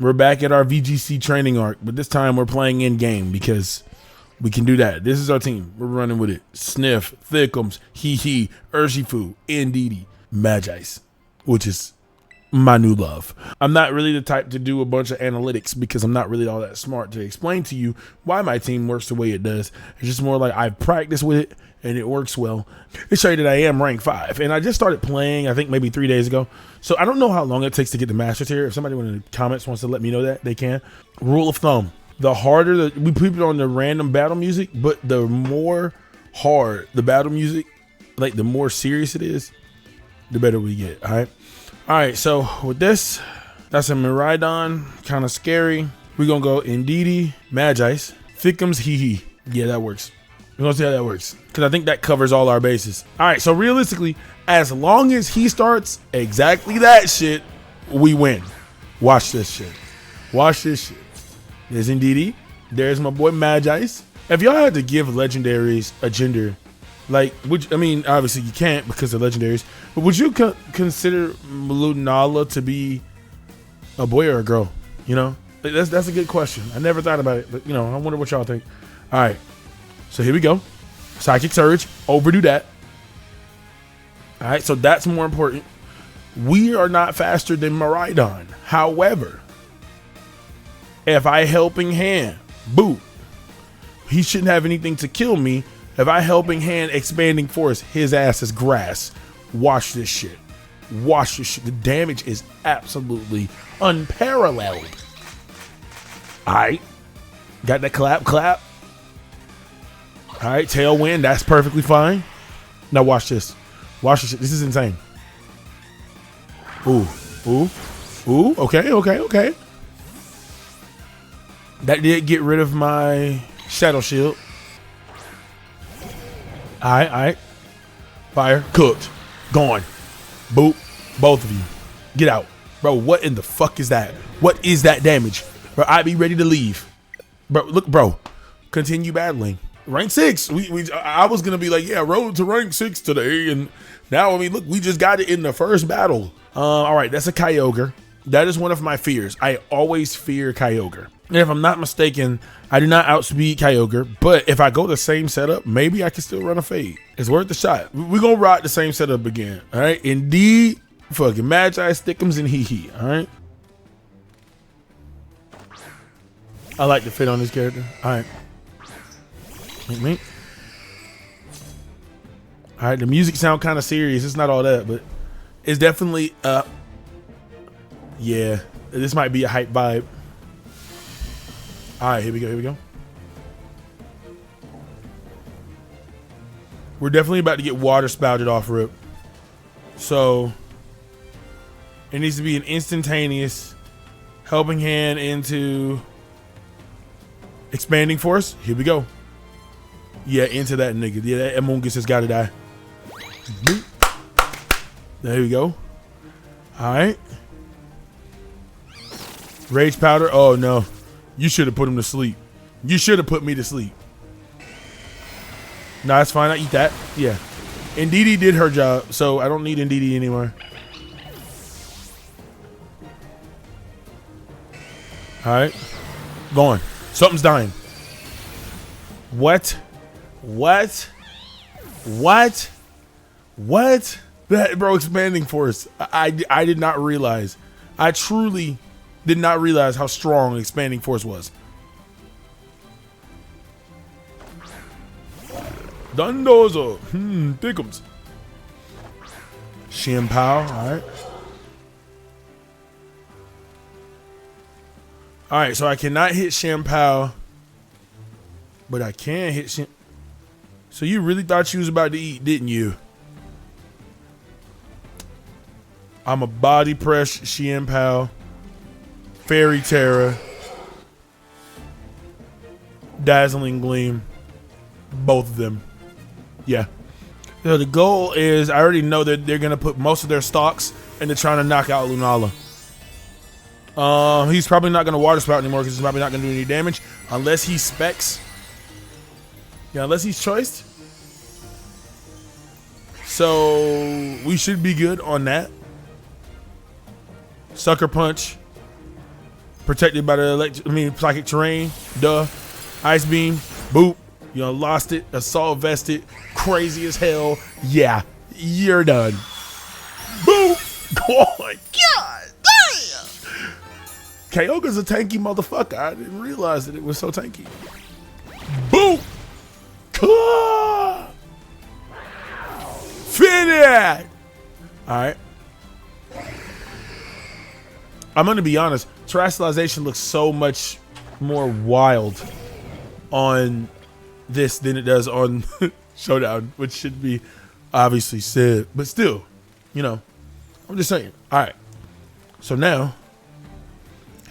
We're back at our VGC Training Arc, but this time we're playing in-game because we can do that. This is our team. We're running with it. Sniff, Thickums, Hee, Urshifu, Ndidi, Magice, which is my new love. I'm not really the type to do a bunch of analytics because I'm not really all that smart to explain to you why my team works the way it does. It's just more like I've practiced with it and it works well. It show you that I am rank 5, and I just started playing, I think maybe 3 days ago. So I don't know how long it takes to get the master tier. If somebody in the comments wants to let me know that, they can. Rule of thumb: the harder we put it on the random battle music, but the more hard the battle music, like the more serious it is, the better we get. All right. So with this, that's a Miraidon, kind of scary. We're gonna go Ndidi, Magice, Thickums, Hee. Yeah, that works. We're gonna see how that works because I think that covers all our bases. All right, so realistically, as long as he starts exactly that shit, we win. Watch this shit. Watch this shit. There's Ndidi. There's my boy Magice. If y'all had to give legendaries a gender, like, I mean, obviously you can't because they're legendaries, but would you consider Lunala to be a boy or a girl? You know, like, that's a good question. I never thought about it, but you know, I wonder what y'all think. All right. So here we go. Psychic Surge. Overdo that. All right, so that's more important. We are not faster than Miraidon. However, if I Helping Hand, boo, he shouldn't have anything to kill me. If I Helping Hand Expanding Force, his ass is grass. Watch this shit. Watch this shit. The damage is absolutely unparalleled. All right. Got that clap. All right, Tailwind, that's perfectly fine. Now watch this. Watch this shit. This is insane. Ooh. Okay. That did get rid of my Shadow Shield. All right. Fire. Cooked. Gone. Boop. Both of you. Get out. Bro, what in the fuck is that? What is that damage? Bro, I'd be ready to leave. Bro, look, bro. Continue battling. Rank 6. I was gonna be like, yeah, road to rank 6 today, and now I mean, look, we just got it in the first battle. All right, that's a Kayoga. That is one of my fears. I always fear Kayoga. And if I'm not mistaken, I do not outspeed Kayoga, but if I go the same setup, maybe I can still run a fade. It's worth the shot. We're gonna rock the same setup again. All right, indeed, fucking Magice, Thickums, and Hee. All right. I like the fit on this character. All right. Mink. All right, the music sound kind of serious. It's not all that, but it's definitely yeah, this might be a hype vibe. All right, here we go. We're definitely about to get water spouted off rip. So it needs to be an instantaneous Helping Hand into Expanding Force. Here we go. Yeah, into that nigga. Yeah, that Among Us has got to die. Boop. There we go. All right. Rage Powder. Oh, no. You should have put him to sleep. You should have put me to sleep. No, that's fine. I eat that. Yeah. Ndidi did her job, so I don't need Ndidi anymore. All right. Going. Something's dying. What? That, bro, Expanding Force. I did not realize. I truly did not realize how strong Expanding Force was. Dundozo. Thickums. Shimpao. All right, so I cannot hit Shimpao, but I can hit Shim. So you really thought you was about to eat, didn't you? I'm a body press Shimpao, Fairy Terra, Dazzling Gleam, both of them. Yeah. So the goal is, I already know that they're gonna put most of their stocks into trying to knock out Lunala. He's probably not gonna water spout anymore because he's probably not gonna do any damage unless he specs. Yeah, unless he's choiced. So we should be good on that. Sucker Punch. Protected by the psychic terrain. Duh. Ice beam. Boop. You done lost it. Assault vested. Crazy as hell. Yeah. You're done. Boop. Oh my god. Damn. Kayoga's a tanky motherfucker. I didn't realize that it was so tanky. Boop. Finish. Alright. I'm gonna be honest, terrestrialization looks so much more wild on this than it does on Showdown, which should be obviously said, but still, you know, I'm just saying. Alright. So now,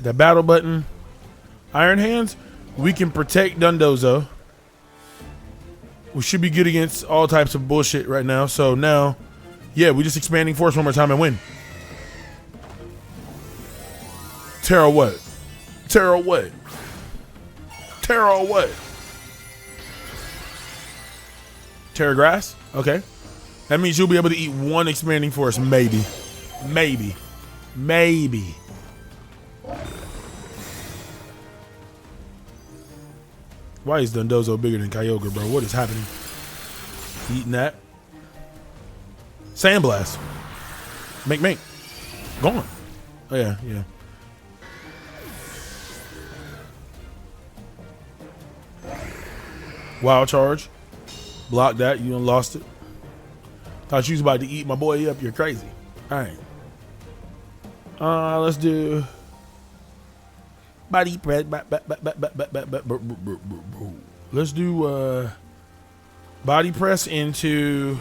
the battle button, Iron Hands, we can protect Dundozo. We should be good against all types of bullshit right now. So now, yeah, we just expanding force one more time and win. Terra what? Terra what? Terra what? Terra grass? Okay. That means you'll be able to eat one expanding force, maybe. Maybe. Maybe. Why is Dundozo bigger than Kayoga, bro? What is happening? Eating that. Sandblast. Make. Gone. Oh, yeah, yeah. Wild charge. Block that. You done lost it. Thought you was about to eat my boy up. You're crazy. All right. Let's do body press. Let's do body press into.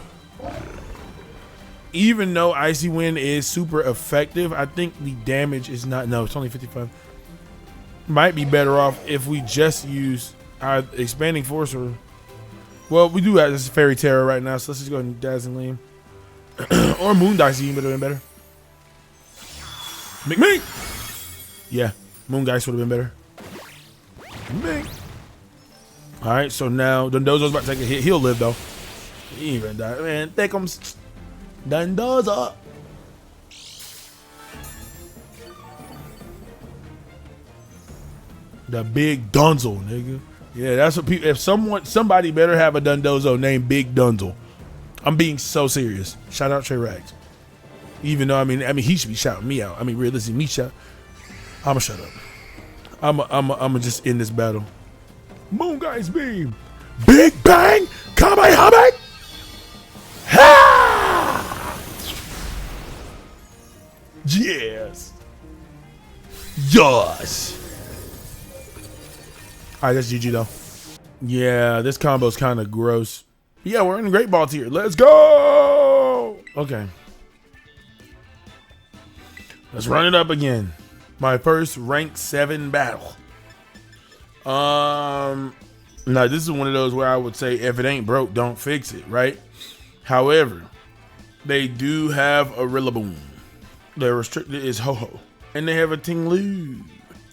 Even though Icy Wind is super effective, I think the damage is not. No, it's only 55. Might be better off if we just use our expanding force, or well, we do have this Fairy Terror right now, so let's just go ahead and Dazzling Gleam. Or Moon Dice even would have been better. Me. Yeah, Moon Dice would have been better. Me. All right, so now Dundozo's about to take a hit. He'll live though. He ain't gonna die, man. Thickums. Dundozo. The big Dunzel, nigga. Yeah, that's what people. If somebody better have a Dundozo named Big Dunzel. I'm being so serious. Shout out Trey Rags. Even though I mean he should be shouting me out. I mean realistically, me shout. I'ma shut up. I'ma just end this battle. Moon Guy's beam. Big bang. Kamehameha. Ha! Yes. Yes. All right, that's GG though. Yeah, this combo's kind of gross. Yeah, we're in the Great Ball tier. Let's go. Okay. Let's run it up again. My first rank 7 battle. Now this is one of those where I would say if it ain't broke, don't fix it, right? However, they do have a Rillaboom. Their restricted is Ho-Ho. And they have a Ting-Lu.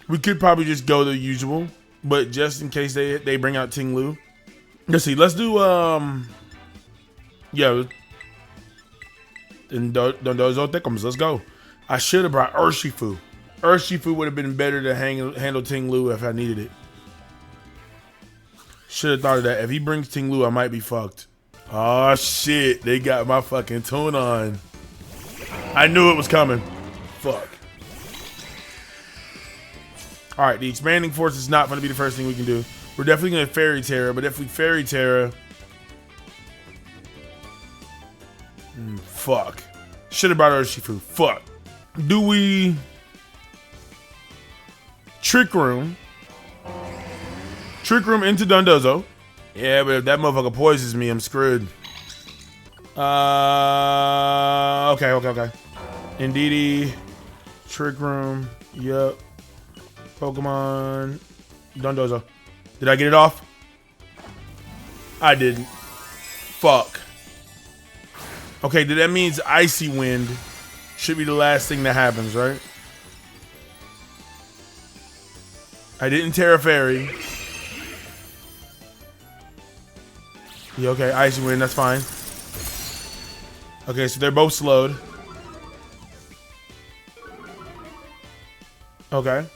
We could probably just go the usual, but just in case they bring out Ting-Lu. Let's see, let's do yeah. And Dundozo Thickums, let's go. I should have brought Urshifu. Urshifu would have been better to handle Ting-Lu if I needed it. Should have thought of that. If he brings Ting-Lu, I might be fucked. Oh shit, they got my fucking tune on. I knew it was coming. Fuck. All right, the expanding force is not going to be the first thing we can do. We're definitely going to Fairy Terror, but if we Fairy Terror, fuck. Should have brought Urshifu. Fuck. Do we Trick Room? Trick Room into Dundozo. Yeah, but if that motherfucker poisons me, I'm screwed. Okay. Indeedee. Trick Room. Yup. Pokemon. Dundozo. Did I get it off? I didn't. Fuck. Okay, that means Icy Wind should be the last thing that happens, right? I didn't Terra Fairy. Yeah, okay, Icy Wind, that's fine. Okay, so they're both slowed. Okay.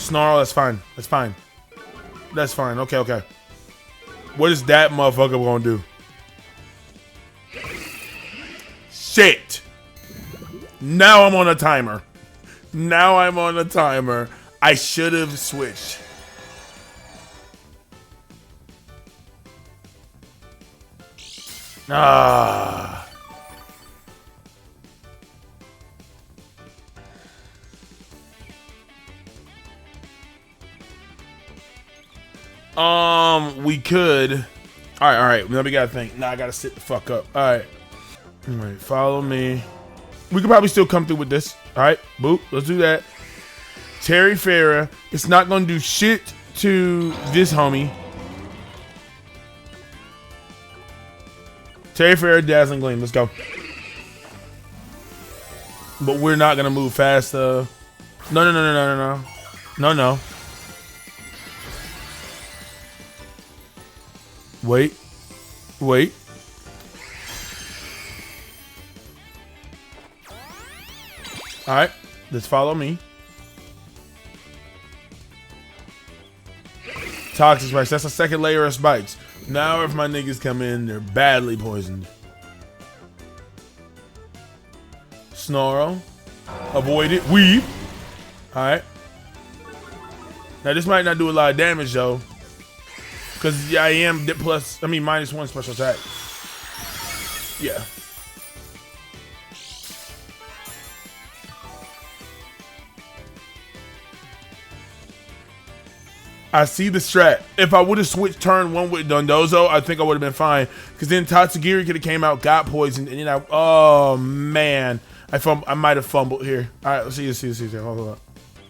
Snarl, that's fine. That's fine. That's fine. Okay, okay. What is that motherfucker gonna do? Shit. Now I'm on a timer. Now I'm on a timer. I should have switched. Ah. We could. All right. Now we gotta think. Now I gotta sit the fuck up. All right. All right, follow me. We could probably still come through with this. All right, boop. Let's do that. Terry Farrah. It's not gonna do shit to this homie. Terry Farrah, Dazzling Gleam. Let's go. But we're not gonna move fast though. No. Wait. All right, let's follow me. Toxic spikes. That's a second layer of spikes. Now if my niggas come in, they're badly poisoned. Snarl. Avoid it. Weave. All right. Now this might not do a lot of damage though. Because yeah, I am -1 special attack. Yeah. I see the strat. If I would have switched turn 1 with Dondozo, I think I would have been fine. Because then Tatsugiri could have came out, got poisoned, and then oh man, I might have fumbled here. All right, let's see. Hold on.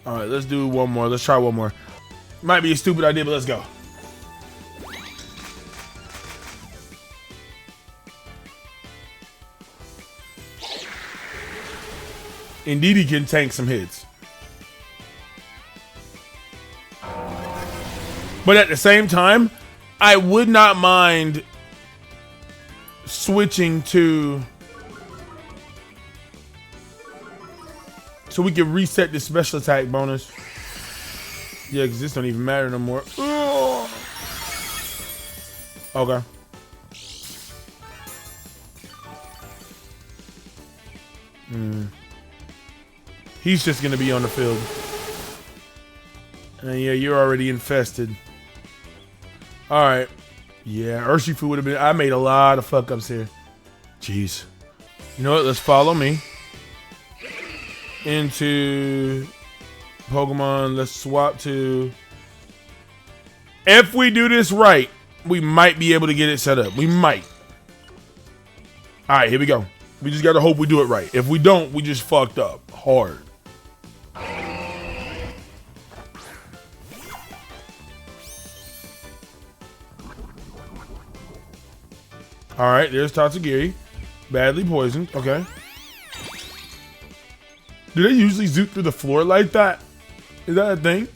All right, let's do one more. Let's try one more. Might be a stupid idea, but let's go. Indeed, he can tank some hits. But at the same time, I would not mind switching to so we can reset the special attack bonus. Yeah, because this don't even matter no more. Ugh. Okay. He's just gonna be on the field. And yeah, you're already infested. Alright. Yeah, Urshifu would have been. I made a lot of fuck ups here. Jeez. You know what? Let's follow me into Pokemon. Let's swap to. If we do this right, we might be able to get it set up. We might. Alright, here we go. We just gotta hope we do it right. If we don't, we just fucked up hard. All right, there's Tatsugiri. Badly poisoned. Okay. Do they usually zoot through the floor like that? Is that a thing?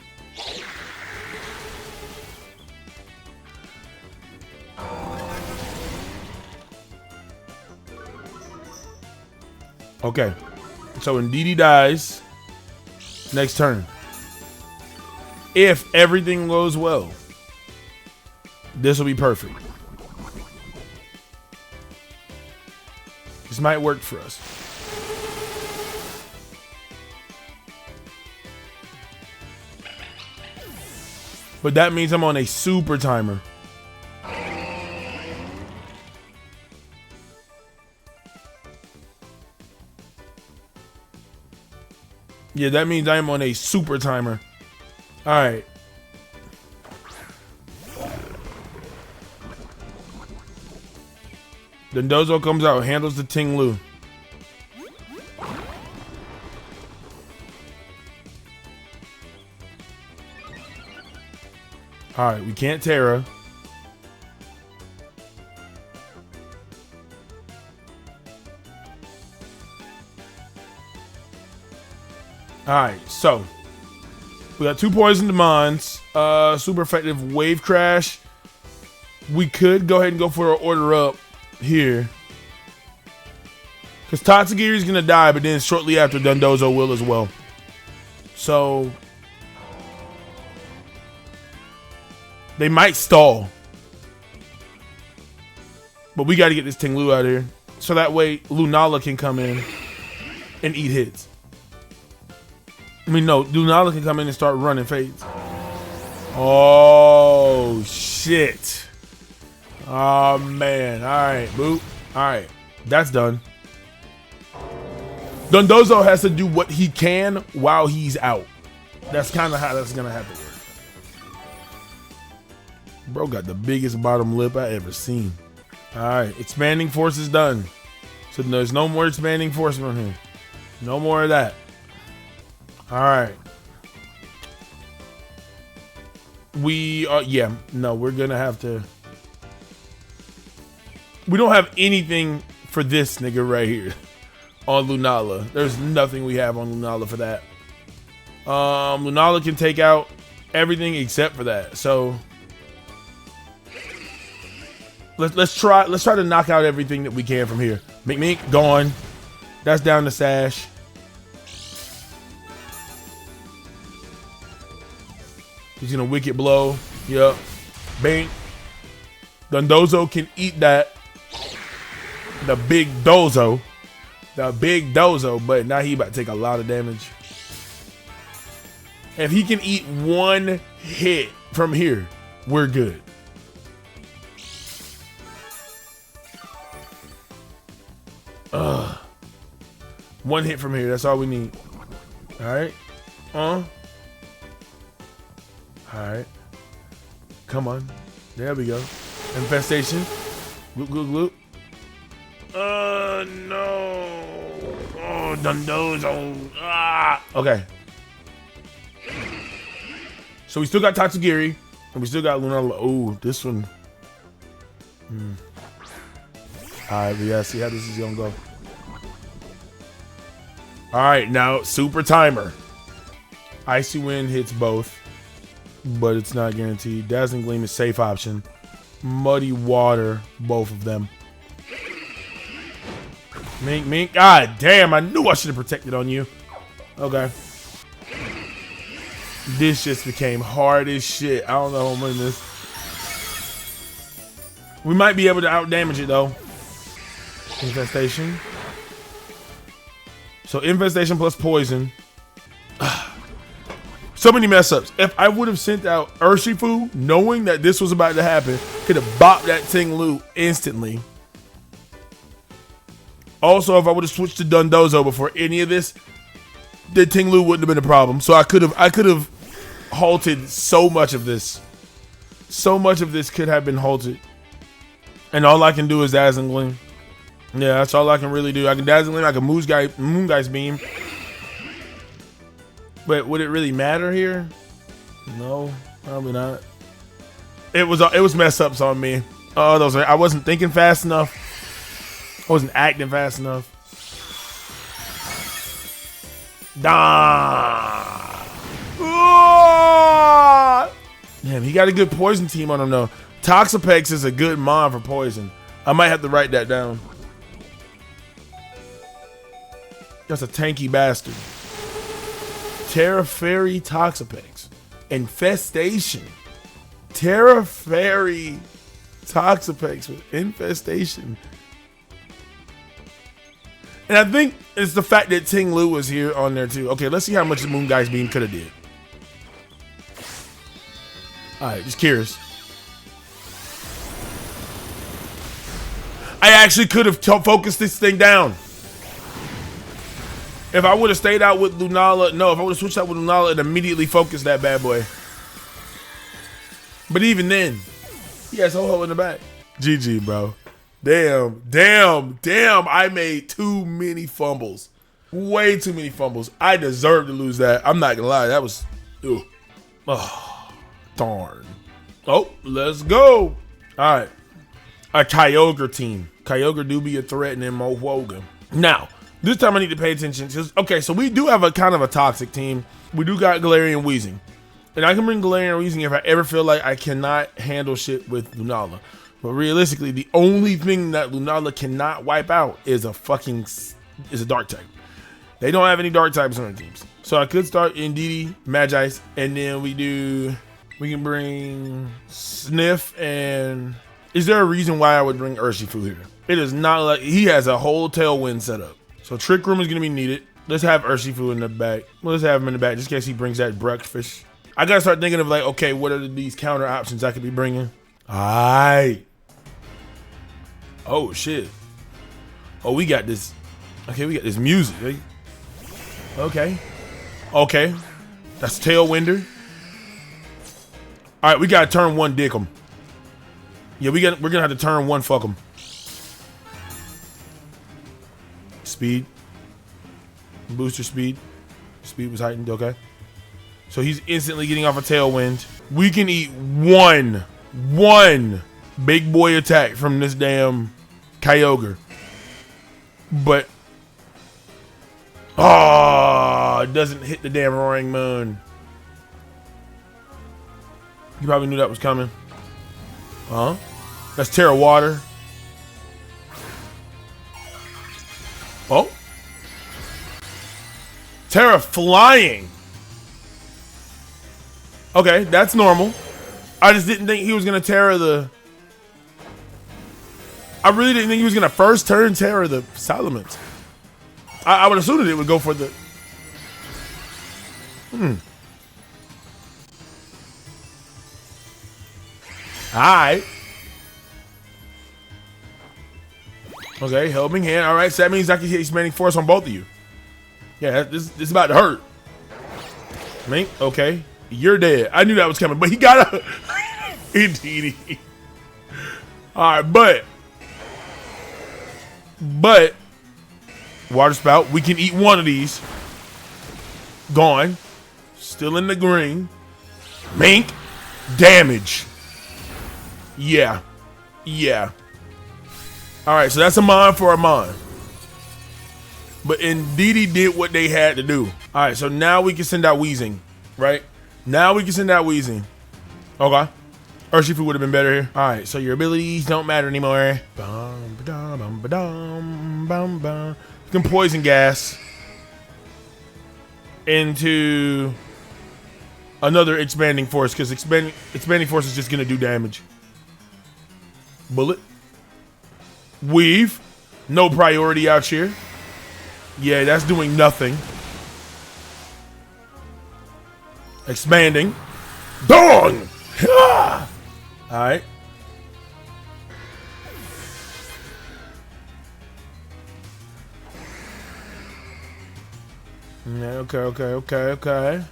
Okay. So Ndidi dies next turn. If everything goes well, this will be perfect. This might work for us. But that means I'm on a super timer. Yeah, that means I'm on a super timer. All right. Dondozo comes out, handles the Ting Lu. All right, we can't Terra. All right, so we got 2 poison demands, super effective wave crash. We could go ahead and go for an order up here, because Tatsugiri is gonna die, but then shortly after Dondozo will as well. So They might stall. But we got to get this Ting Lu out of here. So that way Lunala can come in and eat hits. I mean, no, Lunala can come in and start running fades. Oh, shit. Oh, man. All right, boop. All right, that's done. Dondozo has to do what he can while he's out. That's kind of how that's going to have to work. Bro got the biggest bottom lip I ever seen. All right, expanding force is done. So there's no more expanding force from here. No more of that. All right. We are, yeah, no, we're going to have to. We don't have anything for this nigga right here on Lunala. There's nothing we have on Lunala for that. Lunala can take out everything except for that. So let's try to knock out everything that we can from here. Mink gone. That's down to Sash. He's gonna wicked blow. Yup. Bink. Dondozo can eat that. The big dozo. The big dozo, but now he about to take a lot of damage. If he can eat one hit from here, we're good. One hit from here, that's all we need. Alright. Alright. Come on. There we go. Infestation. Gloop, gloop, gloop. No. Oh, Dondozo. Ah. Okay. So we still got Tatsugiri, and we still got Lunala. Oh, this one. Alright, we gotta see how this is gonna go. Alright, now super timer. Icy Wind hits both, but it's not guaranteed. Dazzling Gleam is safe option. Muddy Water, both of them. Mink. God damn, I knew I should have protected on you. Okay. This just became hard as shit. I don't know how I'm winning this. We might be able to out damage it though. Infestation. So infestation plus poison. So many mess ups. If I would have sent out Urshifu, knowing that this was about to happen, could have bopped that Ting Lu instantly. Also, if I would have switched to Dondozo before any of this, the Ting Lu wouldn't have been a problem. So I could have halted so much of this. So much of this could have been halted. And all I can do is Dazzling Gleam. Yeah, that's all I can really do. I can Dazzling Gleam, I can Moongeist Beam. But would it really matter here? No, probably not. It was mess ups on me. Oh, I wasn't thinking fast enough. I wasn't acting fast enough. Damn, he got a good poison team on him though. Toxapex is a good mon for poison. I might have to write that down. That's a tanky bastard. Terra Fairy Toxapex. Infestation. Terra Fairy Toxapex with Infestation. And I think it's the fact that Ting Lu was here on there too. Okay, let's see how much the Moongeist Beam could have did. Alright, just curious. I actually could have focused this thing down. If I would have stayed out with Lunala, no, if I would have switched out with Lunala, it immediately focused that bad boy. But even then, he has Ho-Ho in the back. GG, bro. Damn. I made too many fumbles. Way too many fumbles. I deserve to lose that. I'm not gonna lie. That was, ew. Oh, darn. Oh, let's go. All right. A Kayoga team. Kayoga do be a threat in Mowoga. Now, this time I need to pay attention. Okay, so we do have a kind of a toxic team. We do got Galarian Weezing. And I can bring Galarian Weezing if I ever feel like I cannot handle shit with Lunala. But realistically, the only thing that Lunala cannot wipe out is a dark type. They don't have any dark types on their teams. So I could start Indeedee, Magice, and then we do We can bring Sniff and... Is there a reason why I would bring Urshifu here? It is not like... He has a whole Tailwind set up. So Trick Room is going to be needed. Let's have Urshifu in the back. Well, let's have him in the back just in case he brings that breakfast. I got to start thinking of like, okay, what are these counter options I could be bringing? Alright. Oh, shit. Oh, we got this. Okay, we got this music. Okay. Okay. That's Tailwinder. All right, we got to turn one dick him. Yeah, we're going to have to turn one fuck him. Speed. Booster speed. Speed was heightened, okay. So he's instantly getting off a Tailwind. We can eat one big boy attack from this damn Kayoga. But, it doesn't hit the damn Roaring Moon. You probably knew that was coming. Huh? That's Terra Water. Oh. Terra Flying. Okay, that's normal. I just didn't think he was going to Terra the... I really didn't think he was going to first turn Terra the Salamence. I would assume that it would go for the... Alright. Okay, helping hand. Alright, so that means I can hit Expanding Force on both of you. Yeah, this is about to hurt. Mink, okay. You're dead. I knew that was coming, but he got a... Indeed. Alright, but... Water Spout, we can eat one of these. Gone. Still in the green. Mink. Damage. Yeah. Yeah. Alright, so that's a Mon for a Mon. But Indeedee did what they had to do. Alright, so now we can send out Weezing. Right? Now we can send out Weezing. Okay. Urshifu would have been better here. Alright, so your abilities don't matter anymore. You can Poison Gas into another Expanding Force because expanding Force is just going to do damage. Bullet. Weave. No priority out here. Yeah, that's doing nothing. Expanding. Dong! Alright. Okay.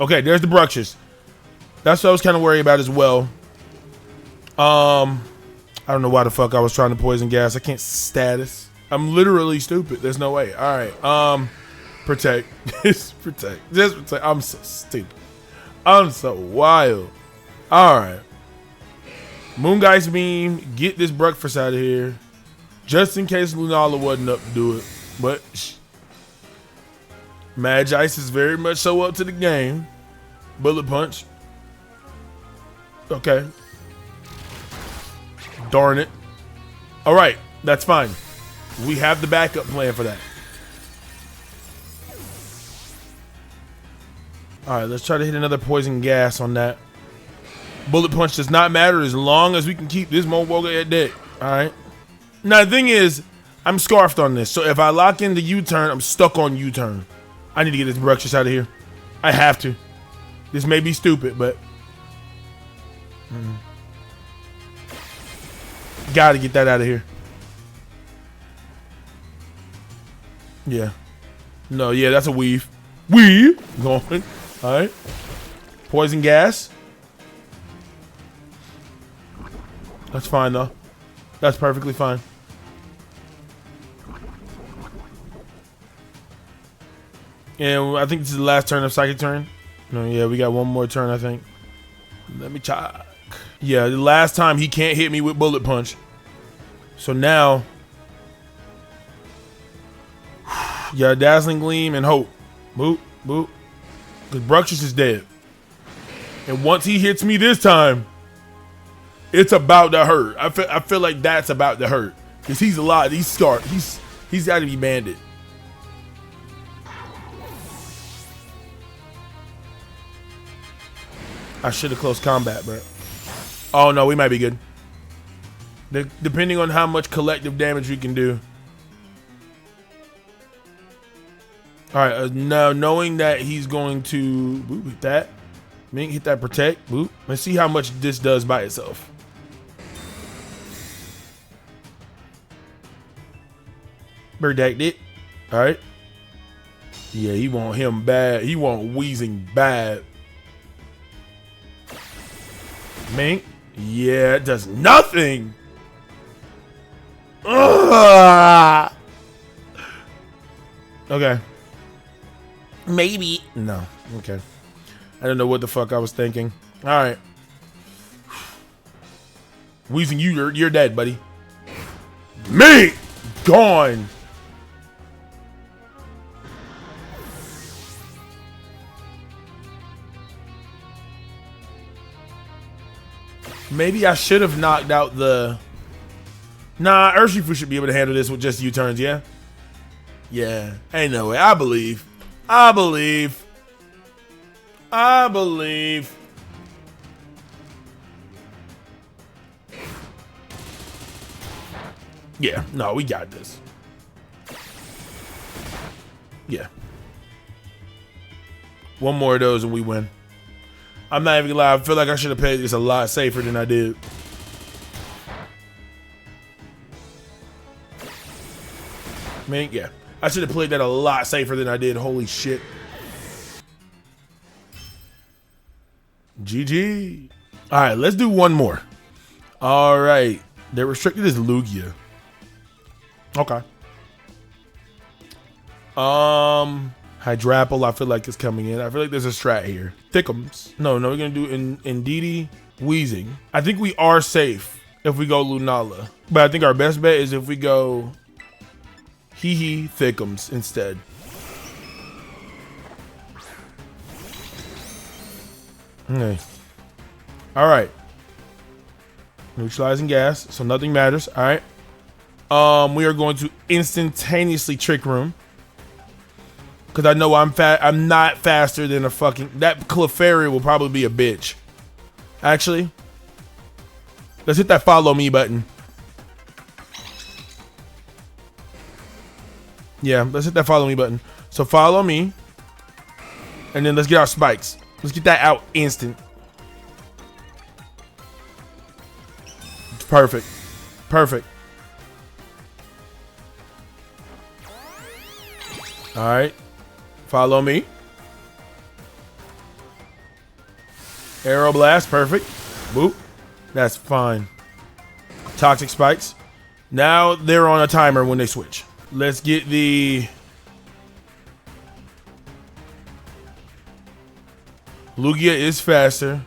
Okay, there's the Bruxish. That's what I was kind of worried about as well. I don't know why the fuck I was trying to Poison Gas. I can't status. I'm literally stupid. There's no way. All right. Protect. Just protect. I'm so stupid. I'm so wild. All right. Moongeist Beam. Get this breakfast out of here. Just in case Lunala wasn't up to do it. But Magice is very much so up to the game. Bullet Punch. Okay. Darn it. All right. That's fine. We have the backup plan for that. All right. Let's try to hit another Poison Gas on that. Bullet Punch does not matter as long as we can keep this Moboga at deck. All right. Now, the thing is, I'm scarfed on this. So if I lock into U-turn, I'm stuck on U-turn. I need to get this Bruxish out of here. I have to. This may be stupid, but... Gotta get that out of here. Yeah. No, yeah, that's a weave. Weave! Going. Alright. Poison Gas. That's fine, though. That's perfectly fine. And I think this is the last turn of Psychic Turn. No, yeah, we got one more turn, I think. Let me check. Yeah, the last time he can't hit me with Bullet Punch. So now, yeah, Dazzling Gleam and Hope. Boop, boop. Because Bruxish is dead. And once he hits me this time, it's about to hurt. I feel like that's about to hurt. Because he's a lot. He's scarred. He's got to be banded. I should have close combat, bro. Oh no, we might be good. Depending on how much collective damage we can do. All right, now knowing that he's going to hit that. Mink, hit that protect. Boop. Let's see how much this does by itself. Protect it. All right. Yeah, he want him bad. He want Wheezing bad. Mink. Yeah, it does nothing. Ugh. Okay. Maybe. No. Okay. I don't know what the fuck I was thinking. All right. Wheezing, you're dead, buddy. Mink. Gone. Maybe I should have knocked out the... Nah, Urshifu should be able to handle this with just U-turns, yeah? Yeah, ain't no way. I believe. I believe. I believe. Yeah, no, we got this. Yeah. One more of those and we win. I'm not even gonna lie, I feel like I should have played this a lot safer than I did. Man, yeah. I should have played that a lot safer than I did. Holy shit. GG. All right, let's do one more. All right. They're restricted as Lugia. Okay. Hydrapple, I feel like is coming in. I feel like there's a strat here. Thickums. No, we're gonna do Indeedee, Wheezing. I think we are safe if we go Lunala. But I think our best bet is if we go Hee Thickums instead. Okay. All right. Neutralizing gas, so nothing matters. All right. We are going to instantaneously Trick Room. Because I know I'm not faster than a fucking... That Clefairy will probably be a bitch. Actually, let's hit that follow me button. Yeah, let's hit that follow me button. So follow me. And then let's get our spikes. Let's get that out instant. Perfect. Perfect. All right. Follow me. Aero Blast. Perfect. Boop. That's fine. Toxic Spikes. Now they're on a timer when they switch. Let's get the... Lugia is faster.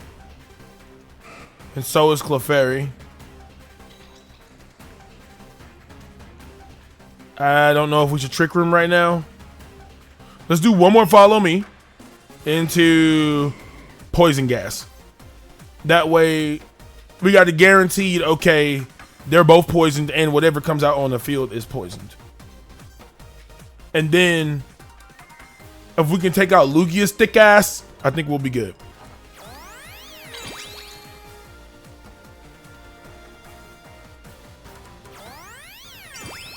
And so is Clefairy. I don't know if we should Trick Room right now. Let's do one more follow me into Poison Gas. That way we got the guaranteed, okay, they're both poisoned and whatever comes out on the field is poisoned. And then if we can take out Lugia's thick ass, I think we'll be good.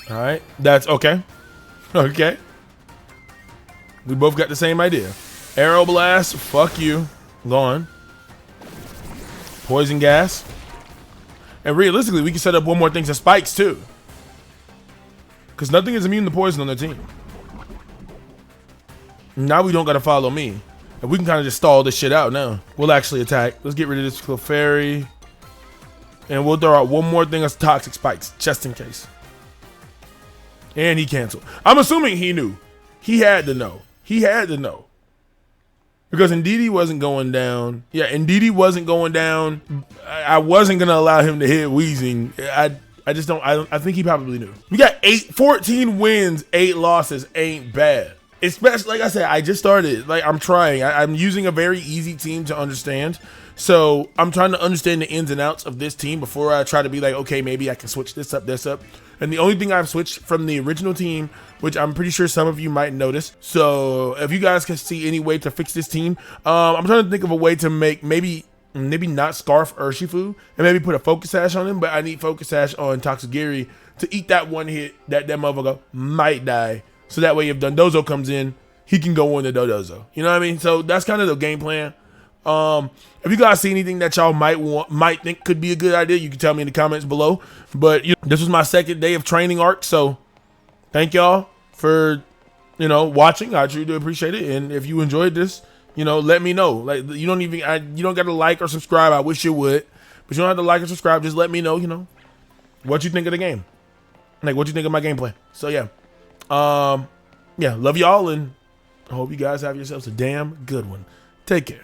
All right, that's okay. Okay. We both got the same idea. Aero Blast, fuck you. Gone. Poison Gas. And realistically, we can set up one more thing to Spikes too. Because nothing is immune to poison on the team. Now we don't got to follow me. And we can kind of just stall this shit out now. We'll actually attack. Let's get rid of this Clefairy. And we'll throw out one more thing of Toxic Spikes, just in case. And he canceled. I'm assuming he knew. He had to know. He had to know. Because Indeedee wasn't going down. Yeah, Indeedee wasn't going down. I wasn't going to allow him to hit Wheezing. I just don't. I think he probably knew. We got 14 wins, 8 losses. Ain't bad. Especially, like I said, I just started. Like, I'm trying. I'm using a very easy team to understand. So I'm trying to understand the ins and outs of this team before I try to be like, okay, maybe I can switch this up, this up. And the only thing I've switched from the original team, which I'm pretty sure some of you might notice. So if you guys can see any way to fix this team, I'm trying to think of a way to make maybe maybe not Scarf Urshifu, and maybe put a Focus Sash on him, but I need Focus Sash on Toxagiri to eat that one hit that motherfucker might die. So that way if Dondozo comes in, he can go on the Dodozo. You know what I mean? So that's kind of the game plan. If you guys see anything that y'all might think could be a good idea, you can tell me in the comments below. But this was my second day of training arc, so thank y'all for watching. I truly do appreciate it. And if you enjoyed this, let me know. Like you don't got to like or subscribe. I wish you would, but you don't have to like or subscribe. Just let me know, what you think of the game, like what you think of my gameplay. So yeah, love y'all, and I hope you guys have yourselves a damn good one. Take care.